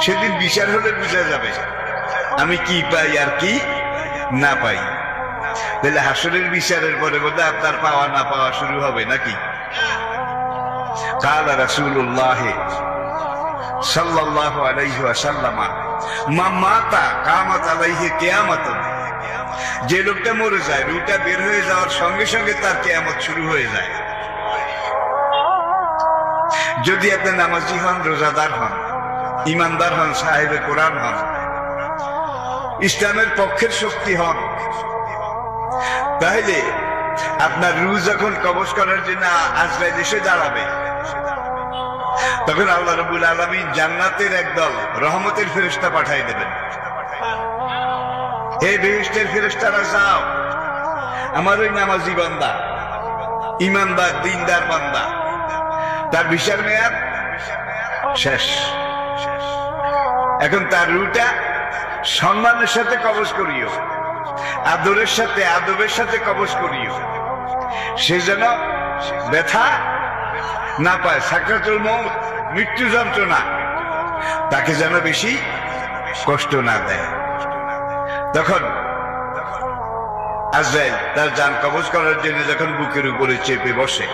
সেদিন বিচার হলে বুঝা যাবে আমি কি পাই আর কি না পাই। তাহলে হাসরের বিচারের পরে বোধহয় আপনার পাওয়া না পাওয়া শুরু হবে নাকি? قال رسول الله صلى الله عليه وسلم ما مات قامت عليه قيامة। যে লোকটা মরে যায়, রুহটা বের হয়ে যাওয়ার সঙ্গে সঙ্গে তার কিয়ামত শুরু হয়ে যায়। যদি আপনি নামাজি হন, রোজাদার হন, ইমানদার হন, সাহেবে কোরআন হন, ইসলামের পক্ষের শক্তি হন, তাহলে আপনার রূহ যখন কবজ করার জন্য আজরাইল এসে দাঁড়াবে, তখন আল্লাহ রাব্বুল আলামিন জান্নাতের একদল রহমতের ফেরেশতা পাঠিয়ে দেবেন। এই বেহেশতের ফেরেশতারা, যাও আমার ওই নামাজি বান্দা, ইমানদার, দিনদার বান্দা, তার বিচার মেয়াদ শেষ, এখন তার রূহটা সম্মানের সাথে কবজ করিও, আদরের সাথে, আদবের সাথে কবজ করিও, সে যেন ব্যথা না পায়, সাকরাতুল মউত, মৃত্যু যন্ত্রণা তাকে যেন বেশি কষ্ট না দেয়। তখন আজরাইল তার জান কবজ করার জন্য যখন বুকের উপরে চেপে বসে,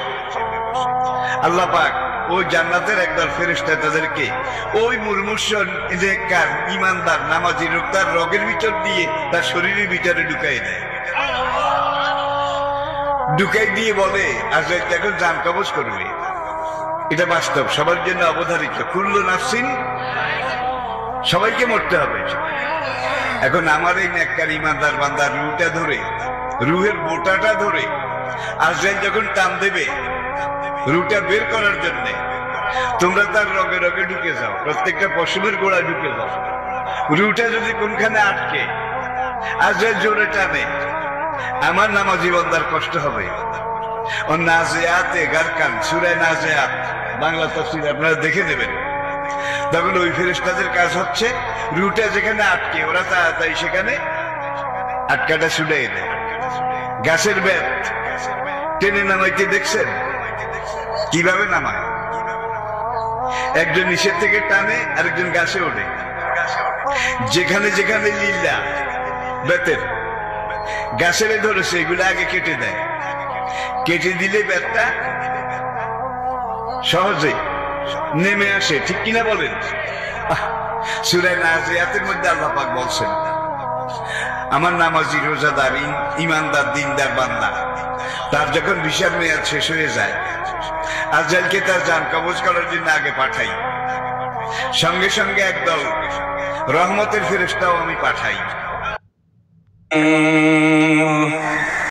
আল্লাহ পাক ওই জান্নাতের একদল ফেরেশতা তাদেরকে ওই মুর্মুষ নেককার ইমানদার নামাজি লোক তার রগের ভিতর দিয়ে তার শরীরের ভিতরে ঢুকাই দেয়। ঢুকাই দিয়ে বলে আজরাইল এখন জান কবজ করবে। এটা বাস্তব, সবার জন্য অবধারিত, কুল্লু নাফসিন, সবাইকে মরতে হবে। এখন আমার এই নেককার ইমানদার বান্দার রুহটা ধরে, রুহের বোটাটা ধরে আজরাইল যখন টান দেবে রুহটা বের করার জন্য, তোমরা তার রগে রগে ঢুকে যাও, প্রত্যেকটা পশমের গোড়া ঢুকে যাও। রুহটা যদি কোনখানে আটকে আজরাইল জোরে টানে, আমার নামাজি বান্দার কষ্ট হবে। ও নাজিয়াতে গারকান, সূরা নাজিয়াত বাংলা তাফসীর আপনারা দেখে নেবেন। তখন ওই ফেরেশতাদের কাজ হচ্ছে রুহটা যেখানে আটকে, ওরা তাড়াতাড়ি সেখানে আটকাটা ছুড়িয়ে দেয়। গাছের বেত টেনে নামাইতে দেখছেন কিভাবে নামায়? একজন নিচের থেকে টানে, আরেকজন গাছে ওঠে। যেখানে যেখানে লিল্লা বেতের গাছের ধরেছে এগুলো আগে কেটে দেয়, কেটে দিলে বেতটা সহজে নেমে আসে, ঠিক কিনা বলেন? সূরা নাজিয়াতের মধ্যে আল্লাহ পাক বলছেন, আমার নামাজি, রোজাদার, ইমানদার, দিনদার বান্দা, তার যখন বিচার মেয়াদ শেষ হয়ে যায়, আজরাইলকে তার জান কবজ করার জন্য আগে পাঠাই, সঙ্গে সঙ্গে একদল রহমতের ফেরেশতাও আমি পাঠাই।